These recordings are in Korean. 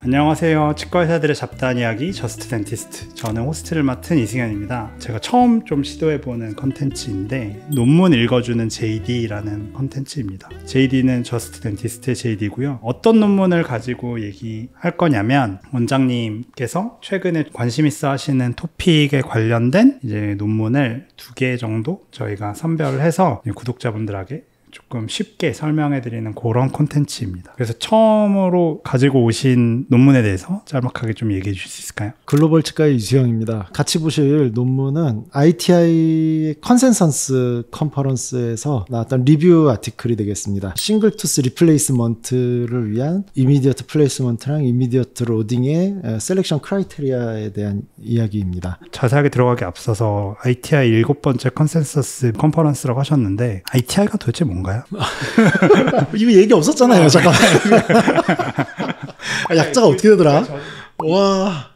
안녕하세요. 치과 의사들의 잡다한 이야기 저스트 덴티스트. 저는 호스트를 맡은 이승현입니다. 제가 처음 좀 시도해보는 컨텐츠인데 논문 읽어주는 JD라는 컨텐츠입니다. JD는 저스트 덴티스트의 JD고요. 어떤 논문을 가지고 얘기할 거냐면 원장님께서 최근에 관심 있어 하시는 토픽에 관련된 이제 논문을 2개 정도 저희가 선별을 해서 구독자분들에게 조금 쉽게 설명해드리는 그런 콘텐츠입니다. 그래서 처음으로 가지고 오신 논문에 대해서 짤막하게 좀 얘기해 주실 수 있을까요? 글로벌 치과의 이수영입니다. 같이 보실 논문은 ITI 컨센서스 컨퍼런스에서 나왔던 리뷰 아티클이 되겠습니다. 싱글 투스 리플레이스먼트를 위한 이미디어트 플레이스먼트랑 이미디어트 로딩의 셀렉션 크라이테리아에 대한 이야기입니다. 자세하게 들어가기 앞서서 ITI 7번째 컨센서스 컨퍼런스라고 하셨는데 ITI가 도대체 뭔가요? 이거 얘기 없었잖아요. 잠깐만. 약자가 어떻게 되더라? 와.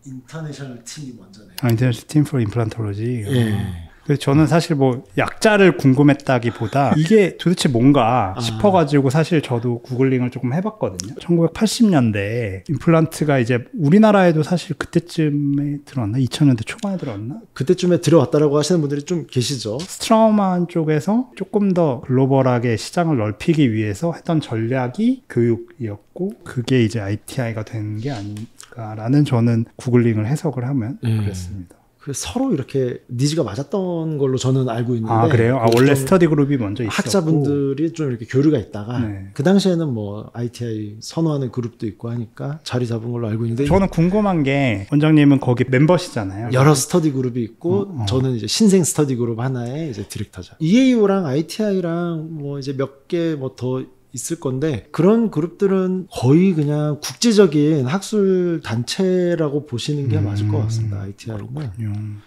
인터내셔널 팀이 먼저네요. 인터내셔널 팀 for 임플란톨로지. 예. 그래서 저는 사실 뭐 약자를 궁금했다기보다 이게 도대체 뭔가 싶어가지고 사실 저도 구글링을 조금 해봤거든요. 1980년대에 임플란트가 이제 우리나라에도 사실 그때쯤에 들어왔나? 2000년대 초반에 들어왔나? 그때쯤에 들어왔다라고 하시는 분들이 좀 계시죠. 스트라우만 쪽에서 조금 더 글로벌하게 시장을 넓히기 위해서 했던 전략이 교육이었고 그게 이제 ITI가 된 게 아닌가라는 저는 구글링을 해석을 하면 그랬습니다. 서로 이렇게 니즈가 맞았던 걸로 저는 알고 있는데. 아, 그래요? 원래 스터디 그룹이 먼저 있었고 학자분들이 좀 이렇게 교류가 있다가 네. 그 당시에는 뭐 ITI 선호하는 그룹도 있고 하니까 자리 잡은 걸로 알고 있는데 저는 궁금한 게 원장님은 거기 멤버시잖아요. 여러 스터디 그룹이 있고 저는 이제 신생 스터디 그룹 하나의 이제 디렉터죠. EAO랑 ITI랑 뭐 이제 몇 개 뭐 더 있을 건데 그런 그룹들은 거의 그냥 국제적인 학술 단체라고 보시는 게 맞을 것 같습니다. ITI는.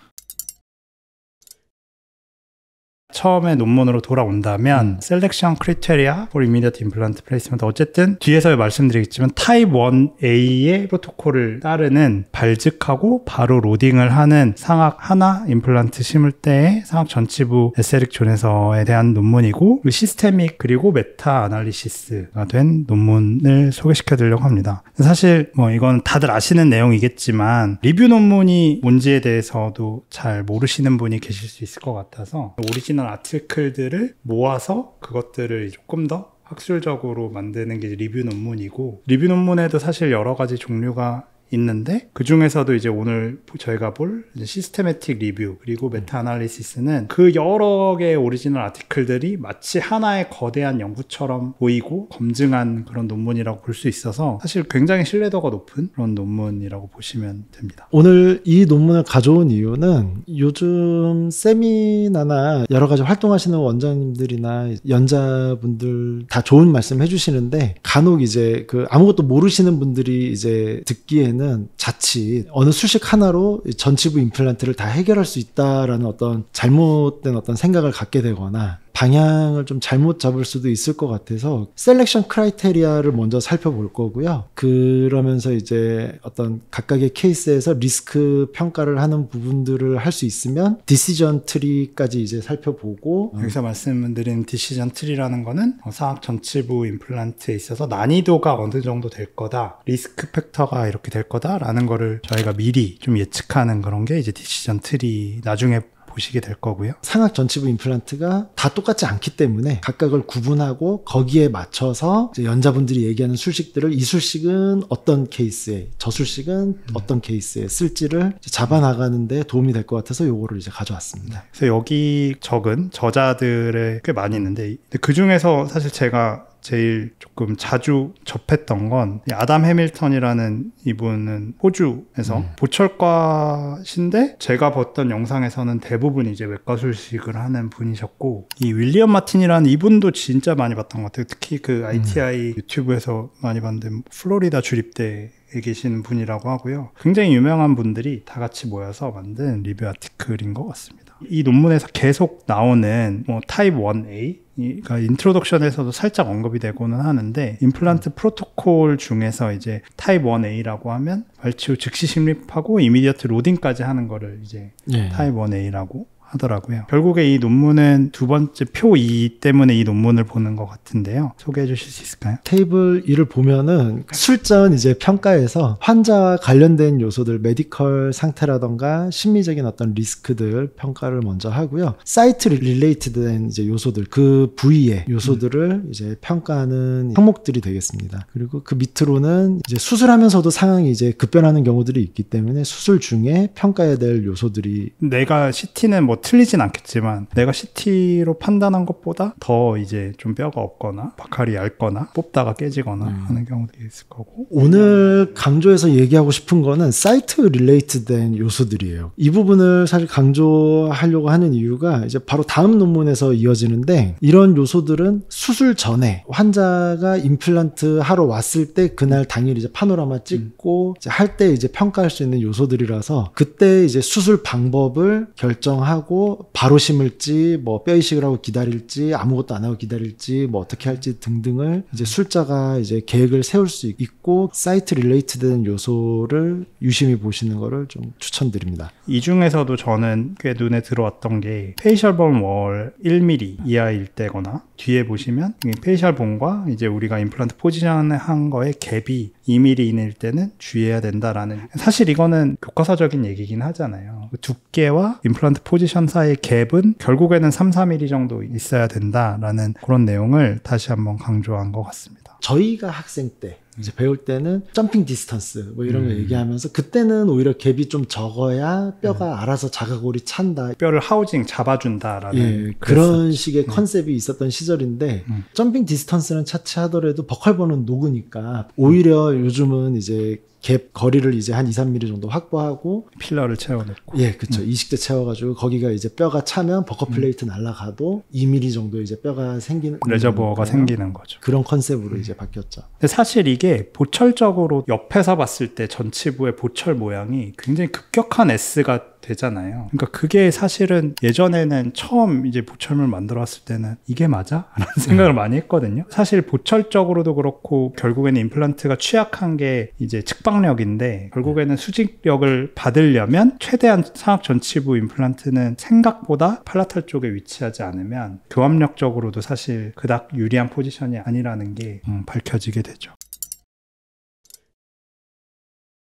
처음에 논문으로 돌아온다면 셀렉션 크리테리아 for immediate implant placement 어쨌든 뒤에서 말씀드리겠지만 타입 1A의 프로토콜을 따르는 발직하고 바로 로딩을 하는 상악 하나 임플란트 심을 때의 상악 전치부 에세릭 존에서에 대한 논문이고 시스테믹 그리고 메타 아날리시스가 된 논문을 소개시켜 드리려고 합니다. 사실 뭐 이건 다들 아시는 내용이겠지만 리뷰 논문이 뭔지에 대해서도 잘 모르시는 분이 계실 수 있을 것 같아서 오리지널 아티클들을 모아서 그것들을 조금 더 학술적으로 만드는 게 리뷰 논문이고 리뷰 논문에도 사실 여러 가지 종류가 있는데 그 중에서도 이제 오늘 저희가 볼 시스테매틱 리뷰 그리고 메타 아날리시스는 그 여러 개의 오리지널 아티클들이 마치 하나의 거대한 연구처럼 보이고 검증한 그런 논문이라고 볼 수 있어서 사실 굉장히 신뢰도가 높은 그런 논문이라고 보시면 됩니다. 오늘 이 논문을 가져온 이유는 요즘 세미나나 여러 가지 활동하시는 원장님들이나 연자분들 다 좋은 말씀 해주시는데 간혹 이제 그 아무것도 모르시는 분들이 이제 듣기에는 자칫 어느 수식 하나로 전치부 임플란트를 다 해결할 수 있다라는 어떤 잘못된 어떤 생각을 갖게 되거나 방향을 좀 잘못 잡을 수도 있을 것 같아서 셀렉션 크라이테리아를 먼저 살펴볼 거고요. 그러면서 이제 어떤 각각의 케이스에서 리스크 평가를 하는 부분들을 할 수 있으면 디시전 트리까지 이제 살펴보고 여기서 말씀드린 디시전 트리라는 거는 상악 전치부 임플란트에 있어서 난이도가 어느 정도 될 거다, 리스크 팩터가 이렇게 될 거다라는 거를 저희가 미리 좀 예측하는 그런 게 이제 디시전 트리 나중에 보시게 될 거고요. 상악 전치부 임플란트가 다 똑같지 않기 때문에 각각을 구분하고 거기에 맞춰서 이제 연자분들이 얘기하는 술식들을 이 술식은 어떤 케이스에 저 술식은 어떤 케이스에 쓸지를 잡아나가는 데 도움이 될 것 같아서 요거를 이제 가져왔습니다. 그래서 여기 적은 저자들의 꽤 많이 있는데 그 중에서 사실 제가 제일 조금 자주 접했던 건 아담 해밀턴이라는 이분은 호주에서 보철과신데 제가 봤던 영상에서는 대부분 이제 외과 술식을 하는 분이셨고 이 윌리엄 마틴이라는 이분도 진짜 많이 봤던 것 같아요. 특히 그 ITI 유튜브에서 많이 봤는데 플로리다 주립대에 계시는 분이라고 하고요. 굉장히 유명한 분들이 다 같이 모여서 만든 리뷰 아티클인 것 같습니다. 이 논문에서 계속 나오는 뭐 타입 1A 그러니까 인트로덕션에서도 살짝 언급이 되고는 하는데 임플란트 프로토콜 중에서 이제 타입 1A라고 하면 발치 후 즉시 심립하고 이미디어트 로딩까지 하는 거를 이제 타입 1A라고 하더라고요. 결국에 이 논문은 두 번째 표 2 때문에 이 논문을 보는 것 같은데요. 소개해 주실 수 있을까요? 테이블 2를 보면은 술전 이제 평가에서 환자와 관련된 요소들, 메디컬 상태라던가 심리적인 어떤 리스크들 평가를 먼저 하고요. 사이트 릴레이트된 이제 요소들, 그 부위의 요소들을 이제 평가하는 항목들이 되겠습니다. 그리고 그 밑으로는 이제 수술하면서도 상황이 이제 급변하는 경우들이 있기 때문에 수술 중에 평가해야 될 요소들이, 내가 CT는 뭐 틀리진 않겠지만 내가 CT로 판단한 것보다 더 이제 좀 뼈가 없거나 박칼이 얇거나 뽑다가 깨지거나 하는 경우도 있을 거고. 오늘 강조해서 얘기하고 싶은 거는 사이트 릴레이트된 요소들이에요. 이 부분을 사실 강조하려고 하는 이유가 이제 바로 다음 논문에서 이어지는데, 이런 요소들은 수술 전에 환자가 임플란트 하러 왔을 때 그날 당일 이제 파노라마 찍고 할 때 이제 평가할 수 있는 요소들이라서, 그때 이제 수술 방법을 결정하고 바로 심을지 뭐 뼈 이식을 하고 기다릴지 아무것도 안 하고 기다릴지 뭐 어떻게 할지 등등을 이제 술자가 이제 계획을 세울 수 있고, 사이트 릴레이트된 요소를 유심히 보시는 거를 좀 추천드립니다. 이 중에서도 저는 꽤 눈에 들어왔던 게 페이셜 본 월 1mm 이하일 때거나, 뒤에 보시면 이 페이셜 본과 이제 우리가 임플란트 포지션한 거의 갭이 2mm 이내일 때는 주의해야 된다라는, 사실 이거는 교과서적인 얘기긴 하잖아요. 두께와 임플란트 포지션 사이의 갭은 결국에는 3, 4mm 정도 있어야 된다라는 그런 내용을 다시 한번 강조한 것 같습니다. 저희가 학생 때 이제 배울 때는 점핑 디스턴스 뭐 이런 거 얘기하면서, 그때는 오히려 갭이 좀 적어야 뼈가 알아서 자가골이 찬다, 뼈를 하우징 잡아준다라는 그런 식의 컨셉이 있었던 시절인데, 점핑 디스턴스는 차치하더라도 버컬본은 녹으니까 오히려 요즘은 이제 갭 거리를 이제 한 2, 3mm 정도 확보하고 필러를 채워놓고, 그쵸. 이식대 채워가지고 거기가 이제 뼈가 차면 버커 플레이트 날아가도 2mm 정도 이제 뼈가 생기는, 레저버가 생기는 거죠. 그런 컨셉으로 이제 바뀌었죠. 근데 사실 이게 보철적으로 옆에서 봤을 때 전치부의 보철 모양이 굉장히 급격한 S가 되잖아요. 그러니까 그게 사실은 예전에는 처음 이제 보철물 만들어왔을 때는 이게 맞아? 라는 생각을 많이 했거든요. 사실 보철적으로도 그렇고 결국에는 임플란트가 취약한 게 이제 측방력인데, 결국에는 수직력을 받으려면 최대한 상악 전치부 임플란트는 생각보다 팔라탈 쪽에 위치하지 않으면 교합력적으로도 사실 그닥 유리한 포지션이 아니라는 게 밝혀지게 되죠.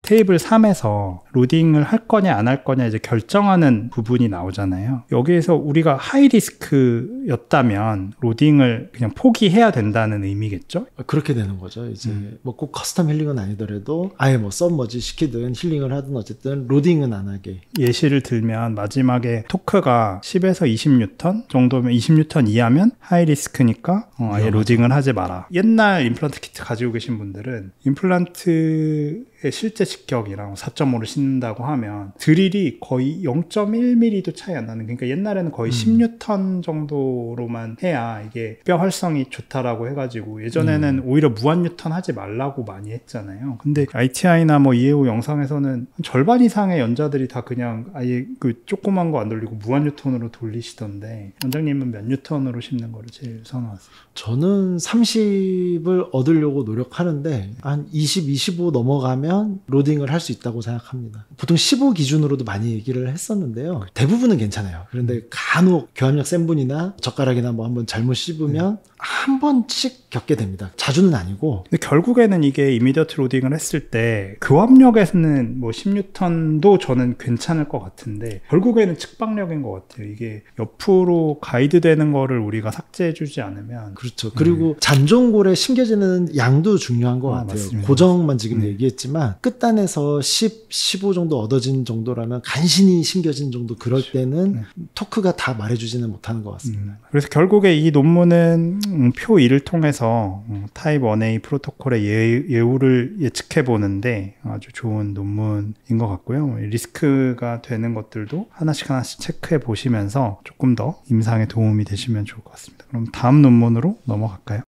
테이블 3에서 로딩을 할 거냐 안 할 거냐 이제 결정하는 부분이 나오잖아요. 여기에서 우리가 하이리스크였다면 로딩을 그냥 포기해야 된다는 의미겠죠? 그렇게 되는 거죠. 이제 뭐 꼭 커스텀 힐링은 아니더라도 아예 뭐 썸머지 시키든 힐링을 하든 어쨌든 로딩은 안 하게. 예시를 들면 마지막에 토크가 10에서 20뉴턴 정도면, 20뉴턴 이하면 하이리스크니까 아예 로딩을 하지 마라. 옛날 임플란트 키트 가지고 계신 분들은 임플란트의 실제 직격이랑 4.5를 신는다고 하면 드릴이 거의 0.1mm도 차이 안 나는, 그러니까 옛날에는 거의 10뉴턴 정도로만 해야 이게 뼈 활성이 좋다라고 해가지고 예전에는 오히려 무한 뉴턴 하지 말라고 많이 했잖아요. 근데 ITI나 뭐 이에오 영상에서는 절반 이상의 연자들이 다 그냥 아예 그 조그만 거 안 돌리고 무한 뉴턴으로 돌리시던데, 원장님은 몇 뉴턴으로 심는 거를 제일 선호하세요? 저는 30을 얻으려고 노력하는데 한 20, 25 넘어가면 로딩을 할 수 있다고 생각합니다. 보통 15 기준으로도 많이 얘기를 했었는데요. 대부분은 괜찮아요. 그런데 간혹 교합력 센 분이나 젓가락이나 뭐 한번 잘못 씹으면 한 번씩 겪게 됩니다. 자주는 아니고. 근데 결국에는 이게 이미디어트 로딩을 했을 때 교합력에서는 뭐 10뉴턴도 저는 괜찮을 것 같은데, 결국에는 측방력인 것 같아요. 이게 옆으로 가이드되는 거를 우리가 삭제해주지 않으면. 그렇죠. 그리고 잔종골에 심겨지는 양도 중요한 것 같아요. 맞습니다. 고정만 지금 얘기했지만 끝단에서 10, 15 정도 얻어진 정도라면, 간신히 심겨진 정도 그럴 때는 토크가 다 말해주지는 못하는 것 같습니다. 그래서 결국에 이 논문은 표 2를 통해서 타입 1A 프로토콜의 예후를 예측해 보는데 아주 좋은 논문인 것 같고요. 리스크가 되는 것들도 하나씩 체크해 보시면서 조금 더 임상에 도움이 되시면 좋을 것 같습니다. 그럼 다음 논문으로 넘어갈까요?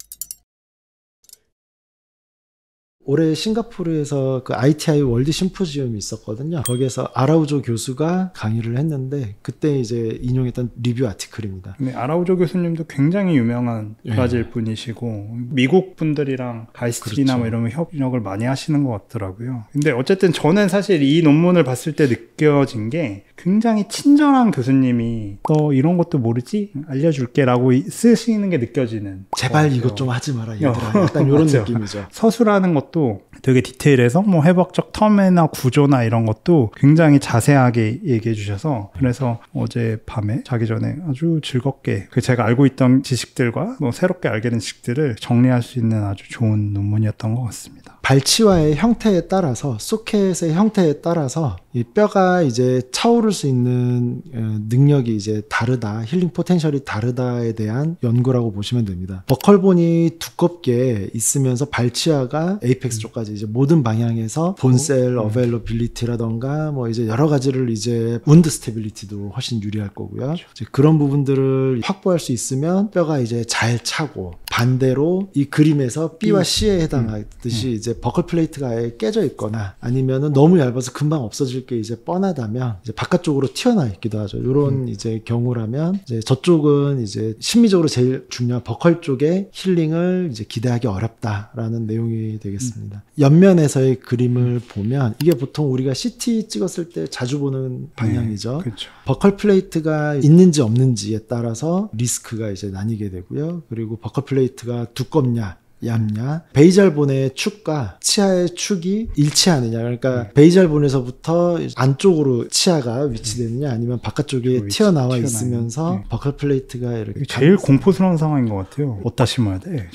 올해 싱가포르에서 그 ITI 월드 심포지움이 있었거든요. 거기에서 아라우조 교수가 강의를 했는데 그때 이제 인용했던 리뷰 아티클입니다. 네, 아라우조 교수님도 굉장히 유명한 브라질 분이시고 미국 분들이랑 가이스트리나 뭐 이런 협력을 많이 하시는 것 같더라고요. 근데 어쨌든 저는 사실 이 논문을 봤을 때 느껴진 게 굉장히 친절한 교수님이 너 이런 것도 모르지? 알려줄게 라고 쓰시는 게 느껴지는 제발 이것 좀 하지 마라 얘들아. 약간 이런 느낌이죠. 서술하는 것도 되게 디테일해서 뭐 해부학적 텀이나 구조나 이런 것도 굉장히 자세하게 얘기해 주셔서 그래서 어제 밤에 자기 전에 아주 즐겁게 제가 알고 있던 지식들과 뭐 새롭게 알게 된 지식들을 정리할 수 있는 아주 좋은 논문이었던 것 같습니다. 발치와의 형태에 따라서 소켓의 형태에 따라서 이 뼈가 이제 차오를 수 있는 능력이 이제 다르다, 힐링 포텐셜이 다르다에 대한 연구라고 보시면 됩니다. 버컬본이 두껍게 있으면서 발치와가 에이펙스 쪽까지 이제 모든 방향에서 본셀 어베일러빌리티라던가 뭐 이제 여러 가지를 이제 운드 스테빌리티도 훨씬 유리할 거고요. 이제 그런 부분들을 확보할 수 있으면 뼈가 이제 잘 차고 반대로 이 그림에서 B와 C에 해당하듯이 이제 버클 플레이트가 아예 깨져 있거나 아니면은 너무 얇아서 금방 없어질 게 이제 뻔하다면 이제 바깥쪽으로 튀어나와 있기도 하죠. 이런 이제 경우라면 이제 저쪽은 이제 심미적으로 제일 중요한 버클 쪽의 힐링을 이제 기대하기 어렵다라는 내용이 되겠습니다. 옆면에서의 그림을 보면 이게 보통 우리가 CT 찍었을 때 자주 보는 방향이죠. 그렇죠. 버클 플레이트가 있는지 없는지에 따라서 리스크가 이제 나뉘게 되고요. 그리고 버클 플레이트가 두껍냐 얇냐, 베이잘본의 축과 치아의 축이 일치하느냐, 그러니까 베이잘본에서부터 안쪽으로 치아가 위치되느냐 아니면 바깥쪽에 튀어나와 있으면서 버클 플레이트가 이렇게 제일 공포스러운 상황인 것 같아요. 어디다 심어야 돼?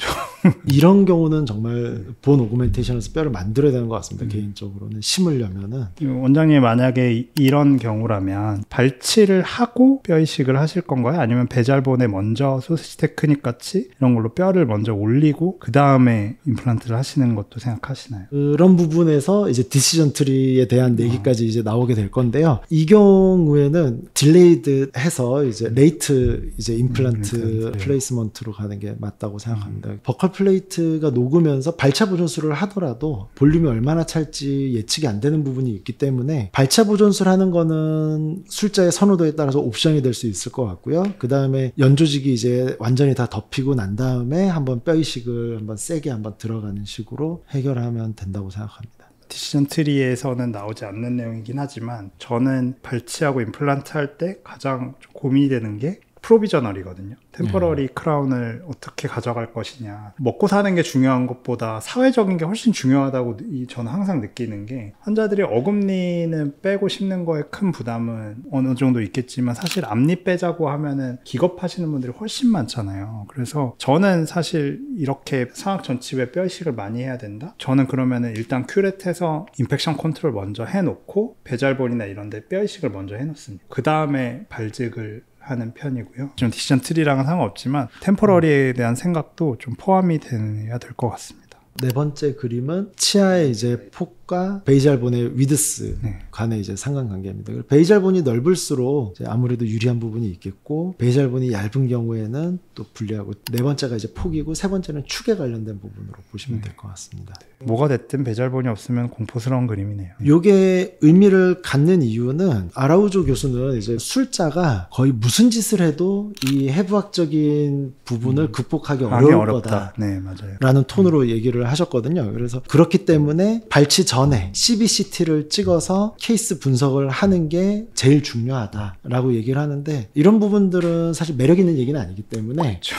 이런 경우는 정말 본 오그멘테이션에서 뼈를 만들어야 되는 것 같습니다. 개인적으로는 심으려면은. 원장님 만약에 이런 경우라면 발치를 하고 뼈 이식을 하실 건가요? 아니면 베잘본에 먼저 소시지 테크닉 같이 이런 걸로 뼈를 먼저 올리고 그 다음에 임플란트를 하시는 것도 생각하시나요? 그런 부분에서 이제 디시전 트리에 대한 얘기까지 이제 나오게 될 건데요. 이 경우에는 딜레이드 해서 이제 레이트 이제 임플란트 플레이스먼트로 가는 게 맞다고 생각합니다. 버컬 플레이트가 녹으면서 발차 보존술을 하더라도 볼륨이 얼마나 찰지 예측이 안 되는 부분이 있기 때문에 발차 보존술 하는 거는 술자의 선호도에 따라서 옵션이 될 수 있을 것 같고요. 그 다음에 연조직이 이제 완전히 다 덮이고 난 다음에 한번 뼈 이식을 한번 세게 한번 들어가는 식으로 해결하면 된다고 생각합니다. 디시전 트리에서는 나오지 않는 내용이긴 하지만 저는 발치하고 임플란트 할 때 가장 좀 고민이 되는 게 프로비저널이거든요. 템포러리 크라운을 어떻게 가져갈 것이냐. 먹고 사는 게 중요한 것보다 사회적인 게 훨씬 중요하다고 저는 항상 느끼는 게 환자들이 어금니는 빼고 심는 거에 큰 부담은 어느 정도 있겠지만 사실 앞니 빼자고 하면은 기겁하시는 분들이 훨씬 많잖아요. 그래서 저는 사실 이렇게 상악 전칩에 뼈 이식을 많이 해야 된다? 저는 그러면은 일단 큐렛해서 인펙션 컨트롤 먼저 해놓고 베잘본이나 이런 데 뼈 이식을 먼저 해놓습니다. 그 다음에 발직을 하는 편이고요. 좀 디시전 트리랑은 상관없지만 템포러리에 대한 생각도 좀 포함이 돼야 될 것 같습니다. 네 번째 그림은 치아의 이제 폭과 베이잘본의 위드스 간의 이제 상관관계입니다. 베이잘본이 넓을수록 이제 아무래도 유리한 부분이 있겠고 베이잘본이 얇은 경우에는 또 불리하고 네 번째가 이제 폭이고 세 번째는 축에 관련된 부분으로 보시면 될 것 같습니다. 뭐가 됐든 베이잘본이 없으면 공포스러운 그림이네요. 이게 의미를 갖는 이유는 아라우조 교수는 이제 술자가 거의 무슨 짓을 해도 이 해부학적인 부분을 극복하기 어려울 거다. 네, 맞아요. 라는 톤으로 얘기를 하셨거든요. 그래서 그렇기 때문에 발치 전에 CBCT를 찍어서 케이스 분석을 하는 게 제일 중요하다라고 얘기를 하는데 이런 부분들은 사실 매력 있는 얘기는 아니기 때문에 그렇죠.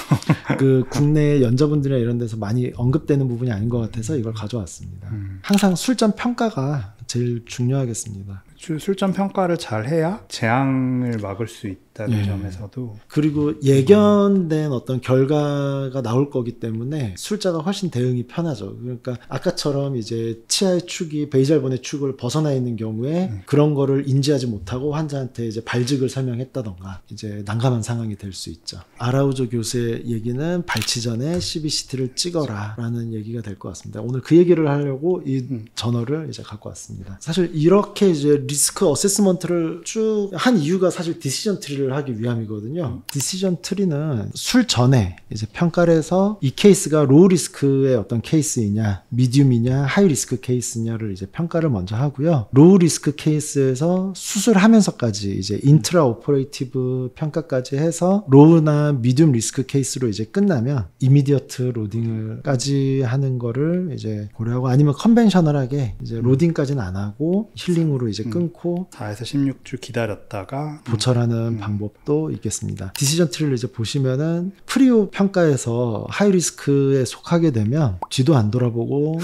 그 국내 연자분들이나 이런 데서 많이 언급되는 부분이 아닌 것 같아서 이걸 가져왔습니다. 항상 술전 평가가 제일 중요하겠습니다. 술전 평가를 잘 해야 재앙을 막을 수 있다는 점에서도 그리고 예견된 어떤 결과가 나올 거기 때문에 술자가 훨씬 대응이 편하죠. 그러니까 아까처럼 이제 치아의 축이 베이잘본의 축을 벗어나 있는 경우에 그런 거를 인지하지 못하고 환자한테 이제 발직을 설명했다던가 이제 난감한 상황이 될 수 있죠. 아라우조 교수의 얘기는 발치 전에 CBCT를 찍어라 라는 얘기가 될 것 같습니다. 오늘 그 얘기를 하려고 이 저널을 이제 갖고 왔습니다. 사실 이렇게 이제 리스크 어세스먼트를 쭉 한 이유가 사실 디시전 트리를 하기 위함이거든요. 디시전 트리는 술 전에 이제 평가를 해서 이 케이스가 로우 리스크의 어떤 케이스이냐, 미디움이냐, 하이 리스크 케이스냐를 이제 평가를 먼저 하고요. 로우 리스크 케이스에서 수술하면서까지 이제 인트라 오퍼레이티브 평가까지 해서 로우나 미디움 리스크 케이스로 이제 끝나면 이미디어트 로딩을까지 하는 거를 이제 고려하고, 아니면 컨벤셔널하게 이제 로딩까지는 안 하고 힐링으로 이제 끊고 4에서 16주 기다렸다가 보철하는 방법도 있겠습니다. 디시전 트리를 이제 보시면은 프리오 평가에서 하이 리스크에 속하게 되면 뒤도 안 돌아보고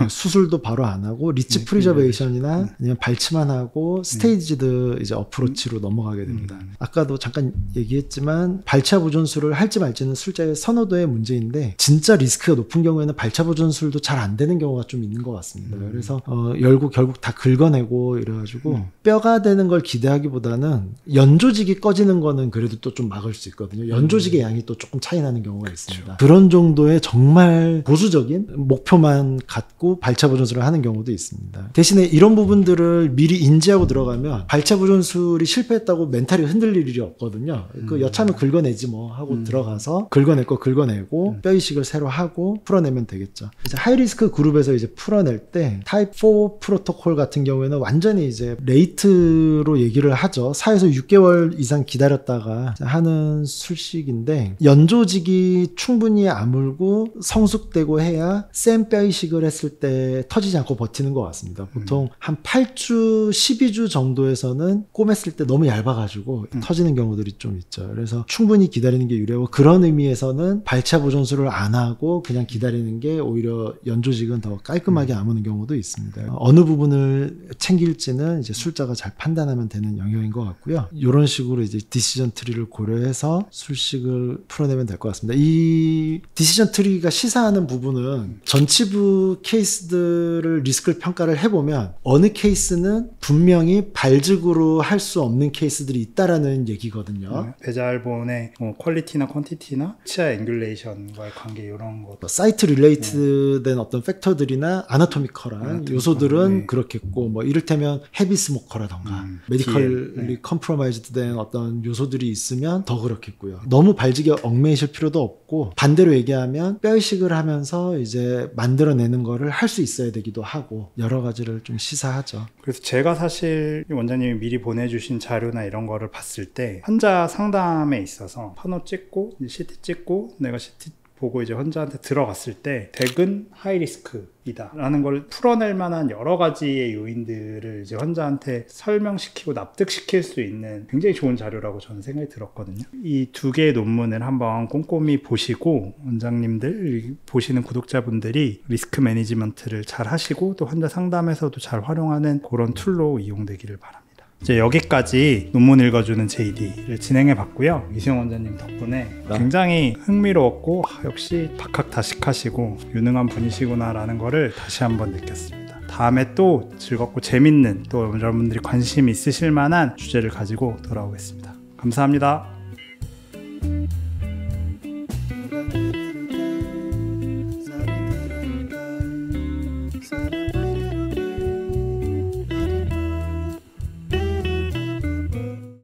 수술도 바로 안 하고 리치 프리저베이션이나 아니면 발치만 하고 스테이지드 이제 어프로치로 넘어가게 됩니다. 아까도 잠깐 얘기했지만 발차 보존술을 할지 말지는 술자의 선호도의 문제인데, 진짜 리스크가 높은 경우에는 발차 보존술도 잘 안 되는 경우가 좀 있는 것 같습니다. 그래서 결국 다 긁어내고 이래가지고 뼈가 되는 걸 기대하기보다는 연조직이 꺼지는 거는 그래도 또 좀 막을 수 있거든요. 연조직의 양이 또 조금 차이 나는 경우가 있습니다. 그런 정도의 정말 보수적인 목표만 갖고 발차 보존술을 하는 경우도 있습니다. 대신에 이런 부분들을 미리 인지하고 들어가면 발차 보존술이 실패했다고 멘탈이 흔들릴 일이 없거든요. 그 여차하면 긁어내지 뭐 하고 들어가서 긁어낼 거 긁어내고 뼈 이식을 새로 하고 풀어내면 되겠죠. 이제 하이리스크 그룹에서 이제 풀어낼 때 타입 4 프로토콜 같은 경우에는 완전히 이제 레이트로 얘기를 하죠. 4에서 6개월 이상 기다렸다가 하는 술식인데, 연조직이 충분히 아물고 성숙되고 해야 센 뼈 이식을 했을 때 터지지 않고 버티는 것 같습니다. 보통 한 8주, 12주 정도에서는 꼬맸을 때 너무 얇아가지고 터지는 경우들이 좀 있죠. 그래서 충분히 기다리는 게 유리하고, 그런 의미에서는 발차 보존술을 안 하고 그냥 기다리는 게 오히려 연조직은 더 깔끔하게 아무는 경우도 있습니다. 어느 부분을 챙길지는 이제 술자가 잘 판단하면 되는 영역인 것 같고요. 이런 식으로 이제 디시전 트리를 고려해서 술식을 풀어내면 될 것 같습니다. 이 디시전 트리가 시사하는 부분은 전치부 케이스들을 리스크를 평가를 해보면 어느 케이스는 분명히 발직으로 할 수 없는 케이스들이 있다라는 얘기거든요. 배잘본의 퀄리티나 퀀티티나 치아 앵귤레이션과의 관계 이런 것, 사이트 릴레이트된 어떤 팩터들이나 아나토미컬한 요소들은 그렇겠고, 뭐 이를테면 헤비 스모커라던가 메디컬리 컴프로마이즈드 된 어떤 요소들이 있으면 더 그렇겠고요. 너무 발직에 얽매이실 필요도 없고, 반대로 얘기하면 뼈 이식을 하면서 이제 만들어내는 거를 할 수 있어야 되기도 하고, 여러 가지를 좀 시사하죠. 그래서 제가 사실 원장님이 미리 보내주신 자료나 이런 거를 봤을 때 환자 상담에 있어서 판호 찍고 CT 찍고 내가 CT 보고 이제 환자한테 들어갔을 때 덱은 하이리스크이다 라는 걸 풀어낼 만한 여러 가지의 요인들을 이제 환자한테 설명시키고 납득시킬 수 있는 굉장히 좋은 자료라고 저는 생각이 들었거든요. 이 두 개의 논문을 한번 꼼꼼히 보시고 원장님들, 보시는 구독자분들이 리스크 매니지먼트를 잘 하시고 또 환자 상담에서도 잘 활용하는 그런 툴로 이용되기를 바랍니다. 이제 여기까지 논문 읽어주는 JD를 진행해 봤고요. 이수영 원장님 덕분에 굉장히 흥미로웠고 역시 박학다식하시고 유능한 분이시구나 라는 거를 다시 한번 느꼈습니다. 다음에 또 즐겁고 재밌는, 또 여러분들이 관심 있으실 만한 주제를 가지고 돌아오겠습니다. 감사합니다.